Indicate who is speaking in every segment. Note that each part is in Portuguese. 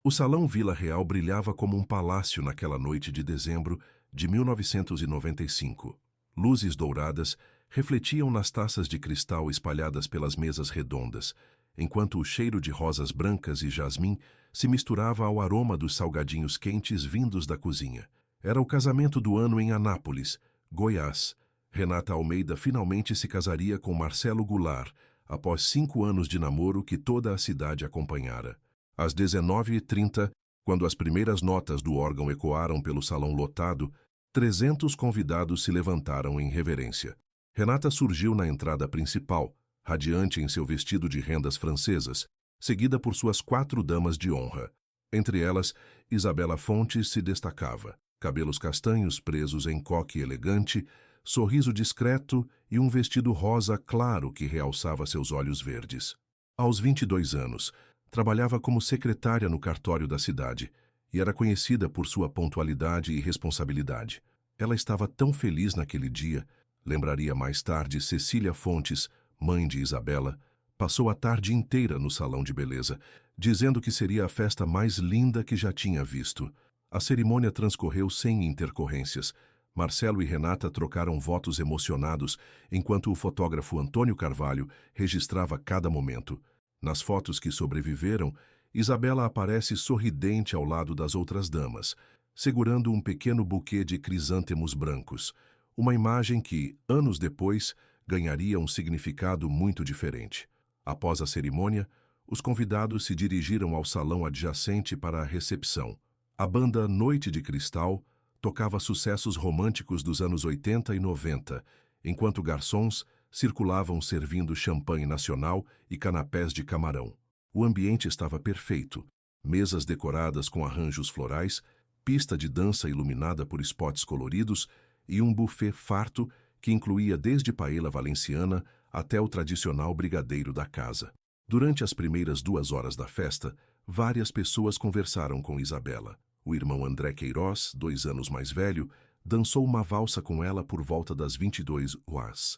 Speaker 1: O Salão Vila Real brilhava como um palácio naquela noite de dezembro de 1995. Luzes douradas refletiam nas taças de cristal espalhadas pelas mesas redondas, enquanto o cheiro de rosas brancas e jasmim se misturava ao aroma dos salgadinhos quentes vindos da cozinha. Era o casamento do ano em Anápolis, Goiás. Renata Almeida finalmente se casaria com Marcelo Goulart, após 5 anos de namoro que toda a cidade acompanhara. Às 19h30, quando as primeiras notas do órgão ecoaram pelo salão lotado, 300 convidados se levantaram em reverência. Renata surgiu na entrada principal, radiante em seu vestido de rendas francesas, seguida por suas 4 damas de honra. Entre elas, Isabela Fontes se destacava. Cabelos castanhos presos em coque elegante, sorriso discreto e um vestido rosa claro que realçava seus olhos verdes. Aos 22 anos, trabalhava como secretária no cartório da cidade e era conhecida por sua pontualidade e responsabilidade. Ela estava tão feliz naquele dia, lembraria mais tarde Cecília Fontes, mãe de Isabela, passou a tarde inteira no salão de beleza, dizendo que seria a festa mais linda que já tinha visto. A cerimônia transcorreu sem intercorrências. Marcelo e Renata trocaram votos emocionados, enquanto o fotógrafo Antônio Carvalho registrava cada momento. Nas fotos que sobreviveram, Isabela aparece sorridente ao lado das outras damas, segurando um pequeno buquê de crisântemos brancos, uma imagem que, anos depois, ganharia um significado muito diferente. Após a cerimônia, os convidados se dirigiram ao salão adjacente para a recepção. A banda Noite de Cristal tocava sucessos românticos dos anos 80 e 90, enquanto garçons circulavam servindo champanhe nacional e canapés de camarão. O ambiente estava perfeito, mesas decoradas com arranjos florais, pista de dança iluminada por spots coloridos e um buffet farto que incluía desde paella valenciana até o tradicional brigadeiro da casa. Durante as primeiras 2 horas da festa, várias pessoas conversaram com Isabela. O irmão André Queiroz, 2 anos mais velho, dançou uma valsa com ela por volta das 22h.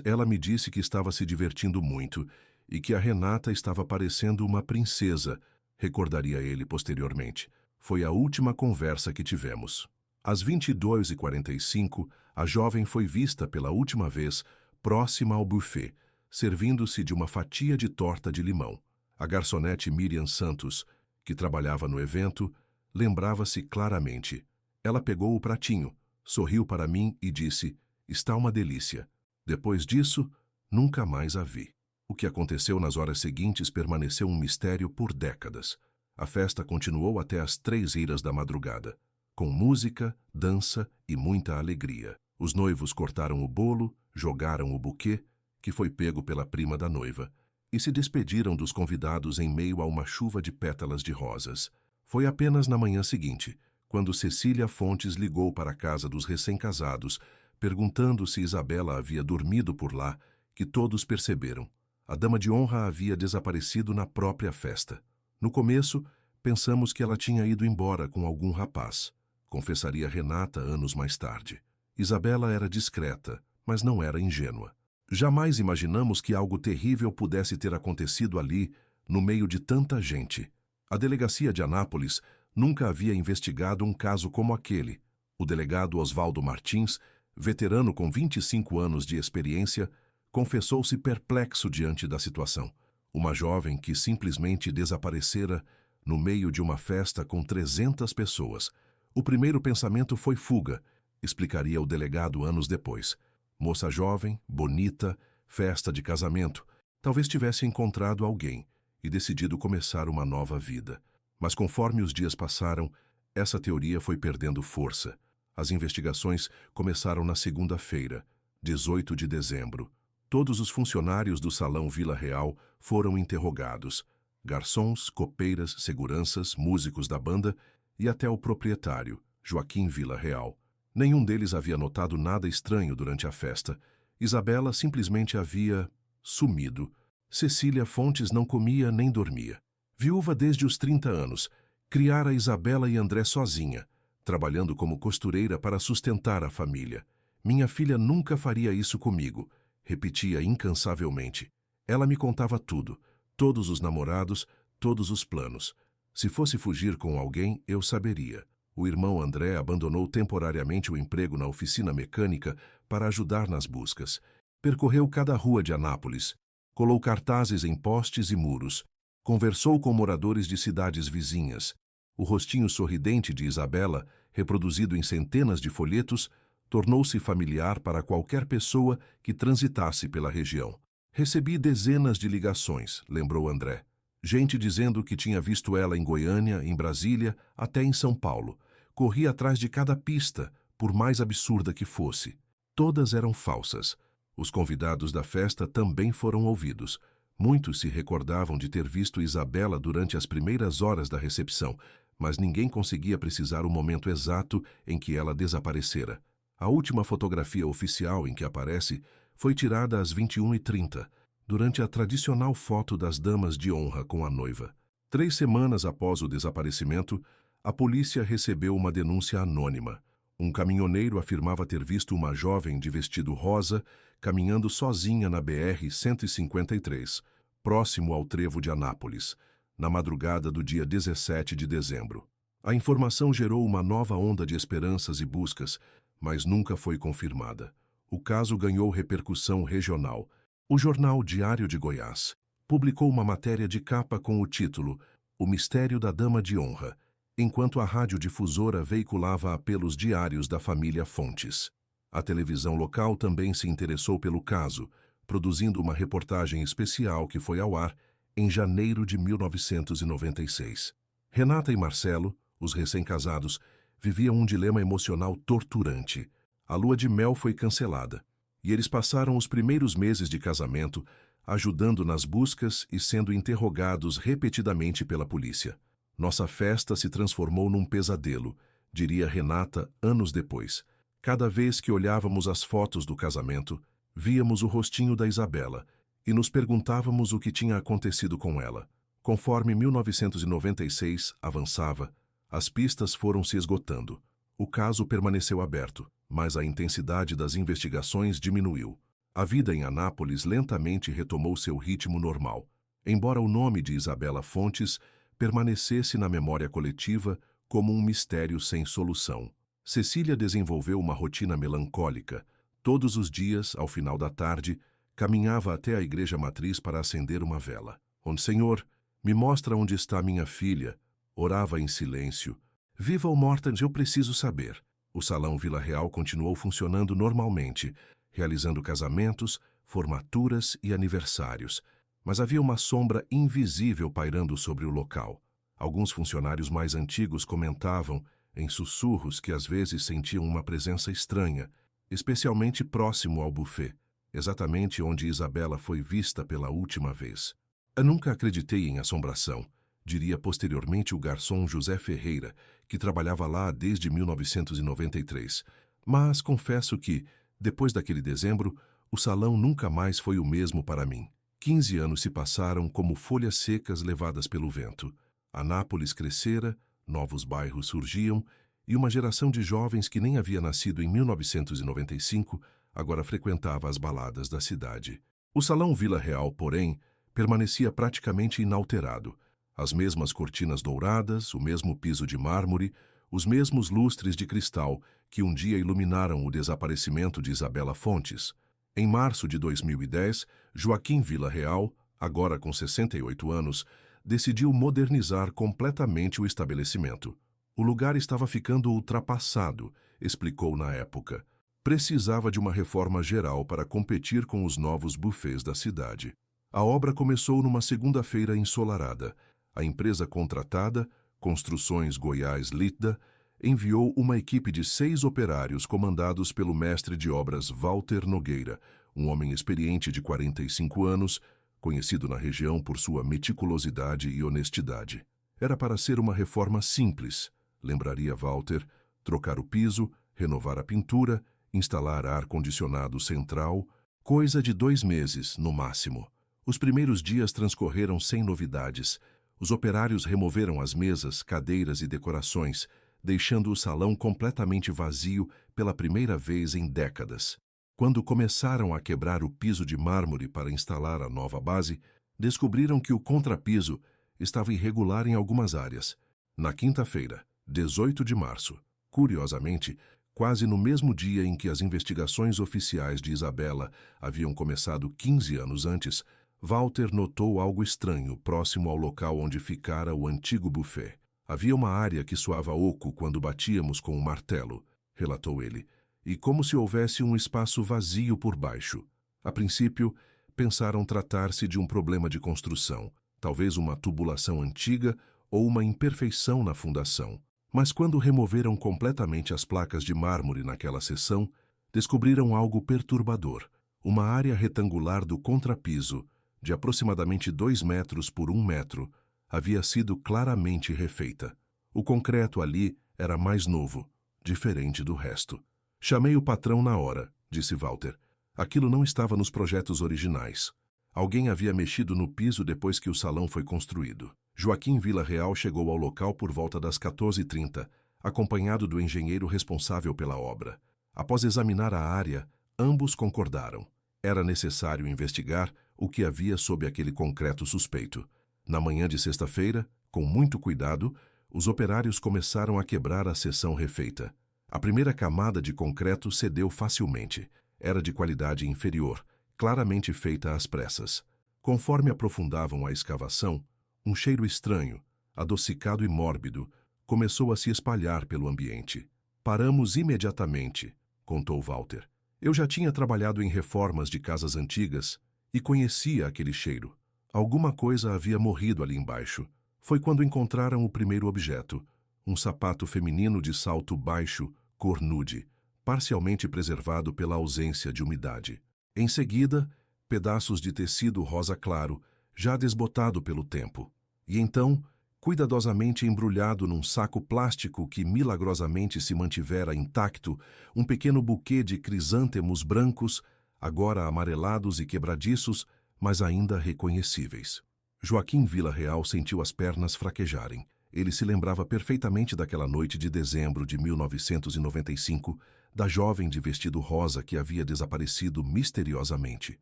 Speaker 1: Ela me disse que estava se divertindo muito e que a Renata estava parecendo uma princesa, recordaria ele posteriormente. Foi a última conversa que tivemos. Às 22h45, a jovem foi vista pela última vez próxima ao buffet, servindo-se de uma fatia de torta de limão. A garçonete Miriam Santos, que trabalhava no evento, lembrava-se claramente. Ela pegou o pratinho, sorriu para mim e disse: "Está uma delícia." Depois disso, nunca mais a vi. O que aconteceu nas horas seguintes permaneceu um mistério por décadas. A festa continuou até as 3h da madrugada, com música, dança e muita alegria. Os noivos cortaram o bolo, jogaram o buquê, que foi pego pela prima da noiva, e se despediram dos convidados em meio a uma chuva de pétalas de rosas. Foi apenas na manhã seguinte, quando Cecília Fontes ligou para a casa dos recém-casados, perguntando se Isabela havia dormido por lá, que todos perceberam. A dama de honra havia desaparecido na própria festa. No começo, pensamos que ela tinha ido embora com algum rapaz, confessaria Renata anos mais tarde. Isabela era discreta, mas não era ingênua. Jamais imaginamos que algo terrível pudesse ter acontecido ali, no meio de tanta gente. A delegacia de Anápolis nunca havia investigado um caso como aquele. O delegado Oswaldo Martins, veterano com 25 anos de experiência, confessou-se perplexo diante da situação. Uma jovem que simplesmente desaparecera no meio de uma festa com 300 pessoas. O primeiro pensamento foi fuga, explicaria o delegado anos depois. Moça jovem, bonita, festa de casamento. Talvez tivesse encontrado alguém e decidido começar uma nova vida. Mas conforme os dias passaram, essa teoria foi perdendo força. As investigações começaram na segunda-feira, 18 de dezembro. Todos os funcionários do Salão Vila Real foram interrogados. Garçons, copeiras, seguranças, músicos da banda e até o proprietário, Joaquim Vila Real. Nenhum deles havia notado nada estranho durante a festa. Isabela simplesmente havia sumido. Cecília Fontes não comia nem dormia. Viúva desde os 30 anos, criara Isabela e André sozinha, trabalhando como costureira para sustentar a família. Minha filha nunca faria isso comigo, repetia incansavelmente. Ela me contava tudo, todos os namorados, todos os planos. Se fosse fugir com alguém, eu saberia. O irmão André abandonou temporariamente o emprego na oficina mecânica para ajudar nas buscas. Percorreu cada rua de Anápolis, colou cartazes em postes e muros, conversou com moradores de cidades vizinhas. O rostinho sorridente de Isabela, reproduzido em centenas de folhetos, tornou-se familiar para qualquer pessoa que transitasse pela região. Recebi dezenas de ligações, lembrou André. Gente dizendo que tinha visto ela em Goiânia, em Brasília, até em São Paulo. Corri atrás de cada pista, por mais absurda que fosse. Todas eram falsas. Os convidados da festa também foram ouvidos. Muitos se recordavam de ter visto Isabela durante as primeiras horas da recepção, mas ninguém conseguia precisar o momento exato em que ela desaparecera. A última fotografia oficial em que aparece foi tirada às 21h30, durante a tradicional foto das damas de honra com a noiva. 3 semanas após o desaparecimento, a polícia recebeu uma denúncia anônima. Um caminhoneiro afirmava ter visto uma jovem de vestido rosa caminhando sozinha na BR-153, próximo ao trevo de Anápolis, na madrugada do dia 17 de dezembro. A informação gerou uma nova onda de esperanças e buscas, mas nunca foi confirmada. O caso ganhou repercussão regional. O jornal Diário de Goiás publicou uma matéria de capa com o título O Mistério da Dama de Honra, enquanto a radiodifusora veiculava apelos diários da família Fontes. A televisão local também se interessou pelo caso, produzindo uma reportagem especial que foi ao ar em janeiro de 1996. Renata e Marcelo, os recém-casados, viviam um dilema emocional torturante. A lua de mel foi cancelada, e eles passaram os primeiros meses de casamento ajudando nas buscas e sendo interrogados repetidamente pela polícia. Nossa festa se transformou num pesadelo, diria Renata anos depois. Cada vez que olhávamos as fotos do casamento, víamos o rostinho da Isabela e nos perguntávamos o que tinha acontecido com ela. Conforme 1996 avançava, as pistas foram se esgotando. O caso permaneceu aberto, mas a intensidade das investigações diminuiu. A vida em Anápolis lentamente retomou seu ritmo normal, embora o nome de Isabela Fontes permanecesse na memória coletiva como um mistério sem solução. Cecília desenvolveu uma rotina melancólica. Todos os dias, ao final da tarde, caminhava até a igreja matriz para acender uma vela. Senhor, me mostra onde está minha filha. Orava em silêncio. Viva ou morta, eu preciso saber. O Salão Vila Real continuou funcionando normalmente, realizando casamentos, formaturas e aniversários. Mas havia uma sombra invisível pairando sobre o local. Alguns funcionários mais antigos comentavam, em sussurros, que às vezes sentiam uma presença estranha, especialmente próximo ao buffet, exatamente onde Isabela foi vista pela última vez. Eu nunca acreditei em assombração, diria posteriormente o garçom José Ferreira, que trabalhava lá desde 1993. Mas confesso que, depois daquele dezembro, o salão nunca mais foi o mesmo para mim. 15 anos se passaram como folhas secas levadas pelo vento. Anápolis crescera, novos bairros surgiam, e uma geração de jovens que nem havia nascido em 1995 agora frequentava as baladas da cidade. O Salão Vila Real, porém, permanecia praticamente inalterado. As mesmas cortinas douradas, o mesmo piso de mármore, os mesmos lustres de cristal que um dia iluminaram o desaparecimento de Isabela Fontes. Em março de 2010, Joaquim Vila Real, agora com 68 anos, decidiu modernizar completamente o estabelecimento. O lugar estava ficando ultrapassado, explicou na época. Precisava de uma reforma geral para competir com os novos buffets da cidade. A obra começou numa segunda-feira ensolarada. A empresa contratada, Construções Goiás Lítda, enviou uma equipe de 6 operários comandados pelo mestre de obras Walter Nogueira, um homem experiente de 45 anos, conhecido na região por sua meticulosidade e honestidade. Era para ser uma reforma simples, lembraria Walter, trocar o piso, renovar a pintura, instalar ar-condicionado central, coisa de 2 meses, no máximo. Os primeiros dias transcorreram sem novidades. Os operários removeram as mesas, cadeiras e decorações, deixando o salão completamente vazio pela primeira vez em décadas. Quando começaram a quebrar o piso de mármore para instalar a nova base, descobriram que o contrapiso estava irregular em algumas áreas. Na quinta-feira, 18 de março, curiosamente, quase no mesmo dia em que as investigações oficiais de Isabela haviam começado 15 anos antes, Walter notou algo estranho próximo ao local onde ficara o antigo buffet. Havia uma área que soava oco quando batíamos com um martelo, relatou ele, e como se houvesse um espaço vazio por baixo. A princípio, pensaram tratar-se de um problema de construção, talvez uma tubulação antiga ou uma imperfeição na fundação. Mas quando removeram completamente as placas de mármore naquela seção, descobriram algo perturbador. Uma área retangular do contrapiso, de aproximadamente 2 metros por 1 metro, havia sido claramente refeita. O concreto ali era mais novo, diferente do resto. Chamei o patrão na hora, disse Walter. Aquilo não estava nos projetos originais. Alguém havia mexido no piso depois que o salão foi construído. Joaquim Vila-Real chegou ao local por volta das 14h30, acompanhado do engenheiro responsável pela obra. Após examinar a área, ambos concordaram. Era necessário investigar o que havia sob aquele concreto suspeito. Na manhã de sexta-feira, com muito cuidado, os operários começaram a quebrar a seção refeita. A primeira camada de concreto cedeu facilmente. Era de qualidade inferior, claramente feita às pressas. Conforme aprofundavam a escavação, um cheiro estranho, adocicado e mórbido, começou a se espalhar pelo ambiente. Paramos imediatamente, contou Walter. Eu já tinha trabalhado em reformas de casas antigas e conhecia aquele cheiro. Alguma coisa havia morrido ali embaixo. Foi quando encontraram o primeiro objeto, um sapato feminino de salto baixo, cor nude, parcialmente preservado pela ausência de umidade. Em seguida, pedaços de tecido rosa claro, já desbotado pelo tempo. E então, cuidadosamente embrulhado num saco plástico que milagrosamente se mantivera intacto, um pequeno buquê de crisântemos brancos, agora amarelados e quebradiços, mas ainda reconhecíveis. Joaquim Vila-Real sentiu as pernas fraquejarem. Ele se lembrava perfeitamente daquela noite de dezembro de 1995, da jovem de vestido rosa que havia desaparecido misteriosamente.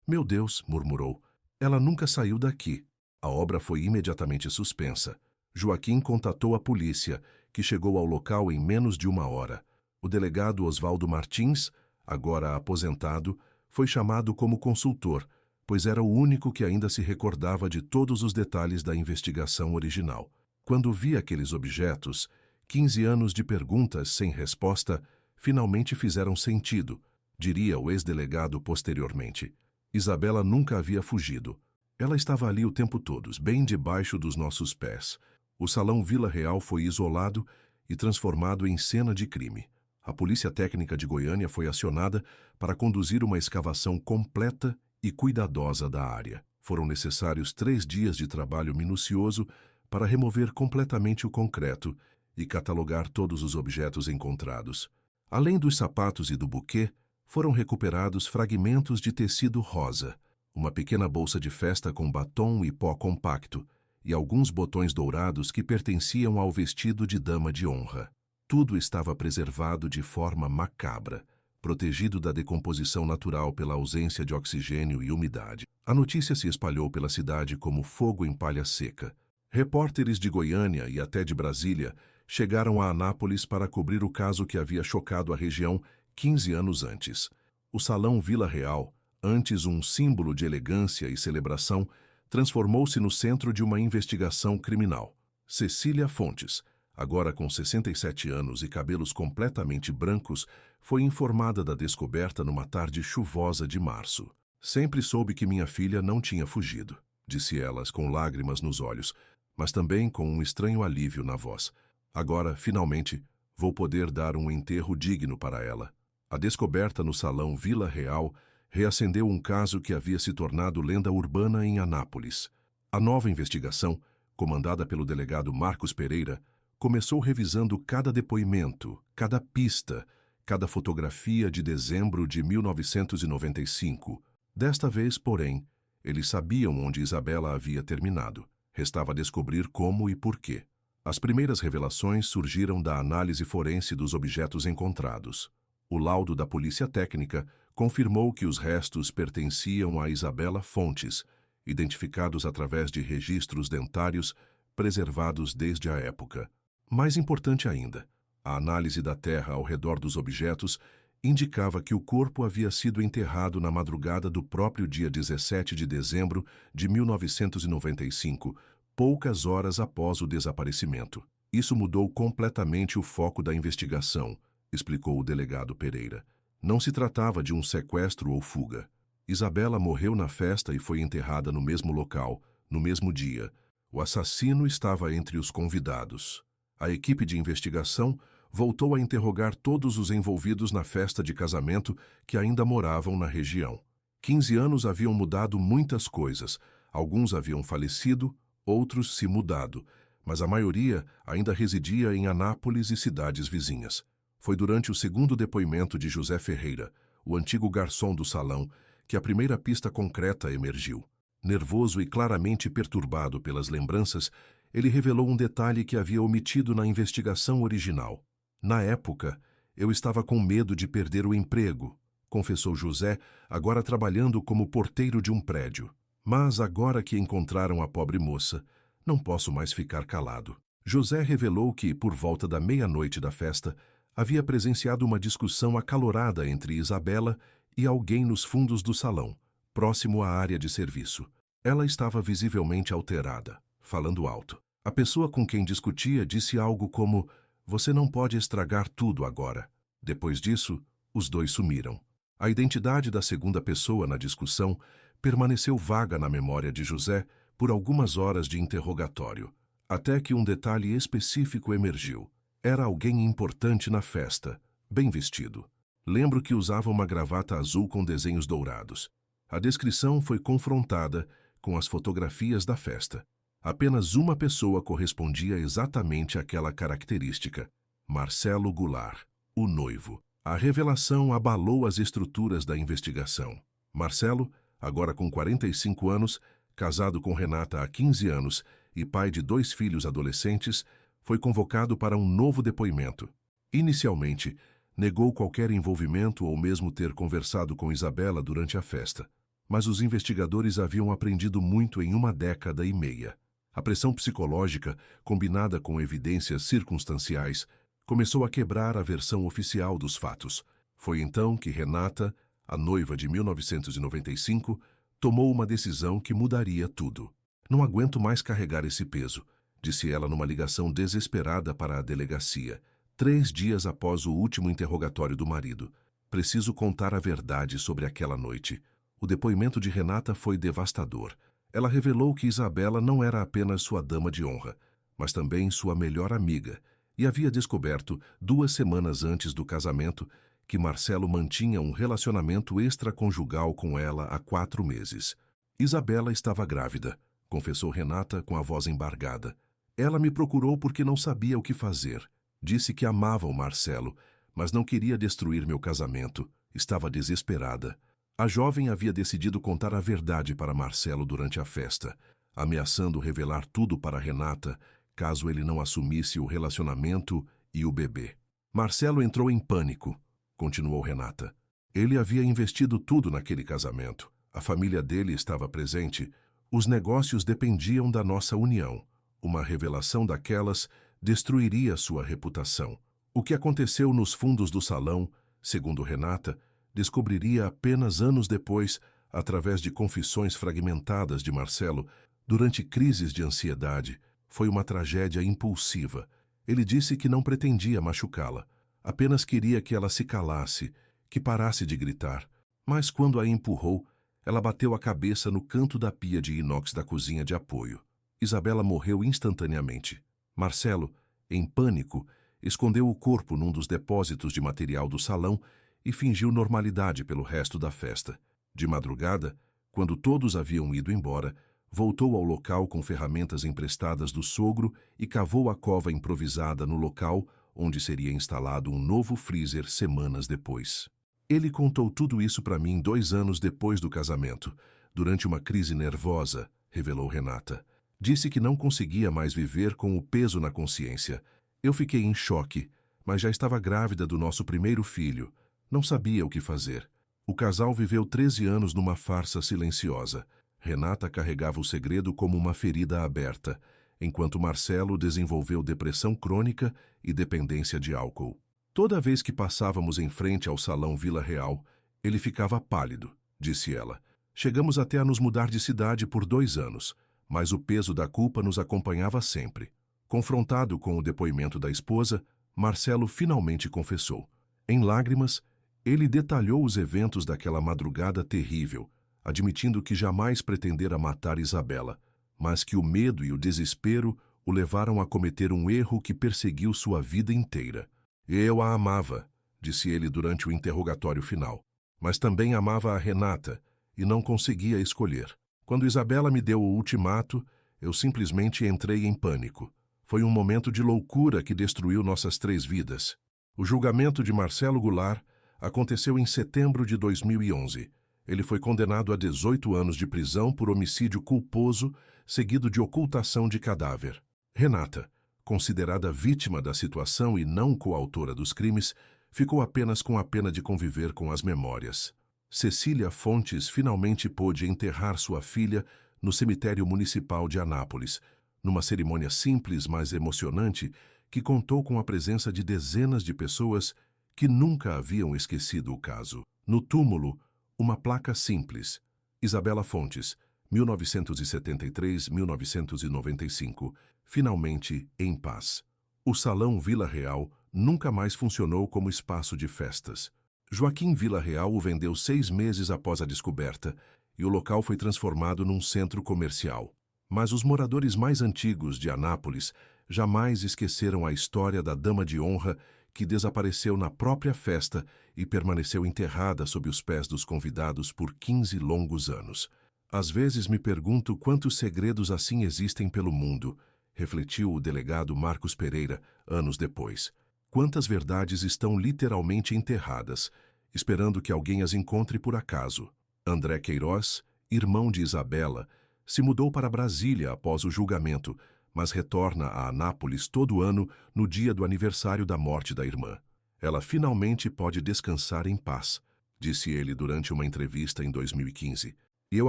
Speaker 1: Meu Deus, murmurou, ela nunca saiu daqui. A obra foi imediatamente suspensa. Joaquim contatou a polícia, que chegou ao local em menos de 1 hora. O delegado Oswaldo Martins, agora aposentado, foi chamado como consultor, pois era o único que ainda se recordava de todos os detalhes da investigação original. Quando vi aqueles objetos, 15 anos de perguntas sem resposta finalmente fizeram sentido, diria o ex-delegado posteriormente. Isabela nunca havia fugido. Ela estava ali o tempo todo, bem debaixo dos nossos pés. O salão Vila-Real foi isolado e transformado em cena de crime. A Polícia Técnica de Goiânia foi acionada para conduzir uma escavação completa e cuidadosa da área. Foram necessários 3 dias de trabalho minucioso para remover completamente o concreto e catalogar todos os objetos encontrados. Além dos sapatos e do buquê, foram recuperados fragmentos de tecido rosa, uma pequena bolsa de festa com batom e pó compacto, e alguns botões dourados que pertenciam ao vestido de dama de honra. Tudo estava preservado de forma macabra, protegido da decomposição natural pela ausência de oxigênio e umidade. A notícia se espalhou pela cidade como fogo em palha seca. Repórteres de Goiânia e até de Brasília chegaram a Anápolis para cobrir o caso que havia chocado a região 15 anos antes. O Salão Vila-Real, antes um símbolo de elegância e celebração, transformou-se no centro de uma investigação criminal. Cecília Fontes, agora com 67 anos e cabelos completamente brancos, foi informada da descoberta numa tarde chuvosa de março. Sempre soube que minha filha não tinha fugido, disse ela com lágrimas nos olhos, mas também com um estranho alívio na voz. Agora, finalmente, vou poder dar um enterro digno para ela. A descoberta no Salão Vila-Real reacendeu um caso que havia se tornado lenda urbana em Anápolis. A nova investigação, comandada pelo delegado Marcos Pereira, começou revisando cada depoimento, cada pista, cada fotografia de dezembro de 1995. Desta vez, porém, eles sabiam onde Isabela havia terminado. Restava descobrir como e por quê. As primeiras revelações surgiram da análise forense dos objetos encontrados. O laudo da Polícia Técnica confirmou que os restos pertenciam a Isabela Fontes identificados através de registros dentários preservados desde a época. Mais importante ainda, a análise da terra ao redor dos objetos indicava que o corpo havia sido enterrado na madrugada do próprio dia 17 de dezembro de 1995, poucas horas após o desaparecimento. Isso mudou completamente o foco da investigação, explicou o delegado Pereira. Não se tratava de um sequestro ou fuga. Isabela morreu na festa e foi enterrada no mesmo local, no mesmo dia. O assassino estava entre os convidados. A equipe de investigação voltou a interrogar todos os envolvidos na festa de casamento que ainda moravam na região. 15 anos haviam mudado muitas coisas. Alguns haviam falecido, outros se mudado, mas a maioria ainda residia em Anápolis e cidades vizinhas. Foi durante o segundo depoimento de José Ferreira, o antigo garçom do salão, que a primeira pista concreta emergiu. Nervoso e claramente perturbado pelas lembranças, ele revelou um detalhe que havia omitido na investigação original. Na época, eu estava com medo de perder o emprego, confessou José, agora trabalhando como porteiro de um prédio. Mas agora que encontraram a pobre moça, não posso mais ficar calado. José revelou que, por volta da meia-noite da festa, havia presenciado uma discussão acalorada entre Isabela e alguém nos fundos do salão, próximo à área de serviço. Ela estava visivelmente alterada, falando alto. A pessoa com quem discutia disse algo como: "Você não pode estragar tudo agora." Depois disso, os dois sumiram. A identidade da segunda pessoa na discussão permaneceu vaga na memória de José por algumas horas de interrogatório, até que um detalhe específico emergiu. Era alguém importante na festa, bem vestido. Lembro que usava uma gravata azul com desenhos dourados. A descrição foi confrontada com as fotografias da festa. Apenas uma pessoa correspondia exatamente àquela característica: Marcelo Goulart, o noivo. A revelação abalou as estruturas da investigação. Marcelo, agora com 45 anos, casado com Renata há 15 anos e pai de 2 filhos adolescentes, foi convocado para um novo depoimento. Inicialmente, negou qualquer envolvimento ou mesmo ter conversado com Isabela durante a festa. Mas os investigadores haviam aprendido muito em 1 década e meia. A pressão psicológica, combinada com evidências circunstanciais, começou a quebrar a versão oficial dos fatos. Foi então que Renata, a noiva de 1995, tomou uma decisão que mudaria tudo. "Não aguento mais carregar esse peso", disse ela numa ligação desesperada para a delegacia, 3 dias após o último interrogatório do marido. "Preciso contar a verdade sobre aquela noite." O depoimento de Renata foi devastador. Ela revelou que Isabela não era apenas sua dama de honra, mas também sua melhor amiga, e havia descoberto, 2 semanas antes do casamento, que Marcelo mantinha um relacionamento extraconjugal com ela há 4 meses. "Isabela estava grávida", confessou Renata com a voz embargada. "Ela me procurou porque não sabia o que fazer. Disse que amava o Marcelo, mas não queria destruir meu casamento. Estava desesperada." A jovem havia decidido contar a verdade para Marcelo durante a festa, ameaçando revelar tudo para Renata caso ele não assumisse o relacionamento e o bebê. "Marcelo entrou em pânico", continuou Renata. "Ele havia investido tudo naquele casamento. A família dele estava presente. Os negócios dependiam da nossa união. Uma revelação daquelas destruiria sua reputação. O que aconteceu nos fundos do salão, segundo Renata, descobriria apenas anos depois, através de confissões fragmentadas de Marcelo, durante crises de ansiedade. Foi uma tragédia impulsiva. Ele disse que não pretendia machucá-la, apenas queria que ela se calasse, que parasse de gritar. Mas quando a empurrou, ela bateu a cabeça no canto da pia de inox da cozinha de apoio. Isabela morreu instantaneamente. Marcelo, em pânico, escondeu o corpo num dos depósitos de material do salão e fingiu normalidade pelo resto da festa. De madrugada, quando todos haviam ido embora, voltou ao local com ferramentas emprestadas do sogro e cavou a cova improvisada no local onde seria instalado um novo freezer semanas depois. Ele contou tudo isso para mim 2 anos depois do casamento, durante uma crise nervosa, revelou Renata. Disse que não conseguia mais viver com o peso na consciência. Eu fiquei em choque, mas já estava grávida do nosso primeiro filho. Não sabia o que fazer. O casal viveu 13 anos numa farsa silenciosa. Renata carregava o segredo como uma ferida aberta, enquanto Marcelo desenvolveu depressão crônica e dependência de álcool. Toda vez que passávamos em frente ao salão Vila Real, ele ficava pálido, disse ela. Chegamos até a nos mudar de cidade por 2 anos, mas o peso da culpa nos acompanhava sempre. Confrontado com o depoimento da esposa, Marcelo finalmente confessou. Em lágrimas, ele detalhou os eventos daquela madrugada terrível, admitindo que jamais pretendera matar Isabela, mas que o medo e o desespero o levaram a cometer um erro que perseguiu sua vida inteira. Eu a amava, disse ele durante o interrogatório final, mas também amava a Renata e não conseguia escolher. Quando Isabela me deu o ultimato, eu simplesmente entrei em pânico. Foi um momento de loucura que destruiu nossas 3 vidas. O julgamento de Marcelo Goulart aconteceu em setembro de 2011. Ele foi condenado a 18 anos de prisão por homicídio culposo, seguido de ocultação de cadáver. Renata, considerada vítima da situação e não coautora dos crimes, ficou apenas com a pena de conviver com as memórias. Cecília Fontes finalmente pôde enterrar sua filha no cemitério municipal de Anápolis, numa cerimônia simples, mas emocionante, que contou com a presença de dezenas de pessoas que nunca haviam esquecido o caso. No túmulo, uma placa simples: Isabela Fontes, 1973-1995, finalmente em paz. O Salão Vila Real nunca mais funcionou como espaço de festas. Joaquim Vila Real o vendeu 6 meses após a descoberta e o local foi transformado num centro comercial. Mas os moradores mais antigos de Anápolis jamais esqueceram a história da dama de honra que desapareceu na própria festa e permaneceu enterrada sob os pés dos convidados por 15 longos anos. Às vezes me pergunto quantos segredos assim existem pelo mundo, refletiu o delegado Marcos Pereira, anos depois. Quantas verdades estão literalmente enterradas, esperando que alguém as encontre por acaso. André Queiroz, irmão de Isabela, se mudou para Brasília após o julgamento, mas retorna a Anápolis todo ano no dia do aniversário da morte da irmã. Ela finalmente pode descansar em paz, disse ele durante uma entrevista em 2015. E eu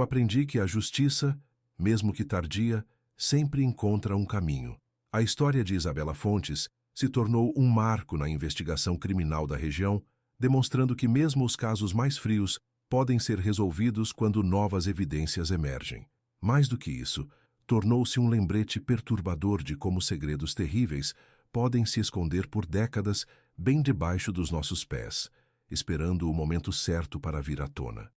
Speaker 1: aprendi que a justiça, mesmo que tardia, sempre encontra um caminho. A história de Isabela Fontes se tornou um marco na investigação criminal da região, demonstrando que mesmo os casos mais frios podem ser resolvidos quando novas evidências emergem. Mais do que isso, tornou-se um lembrete perturbador de como segredos terríveis podem se esconder por décadas bem debaixo dos nossos pés, esperando o momento certo para vir à tona.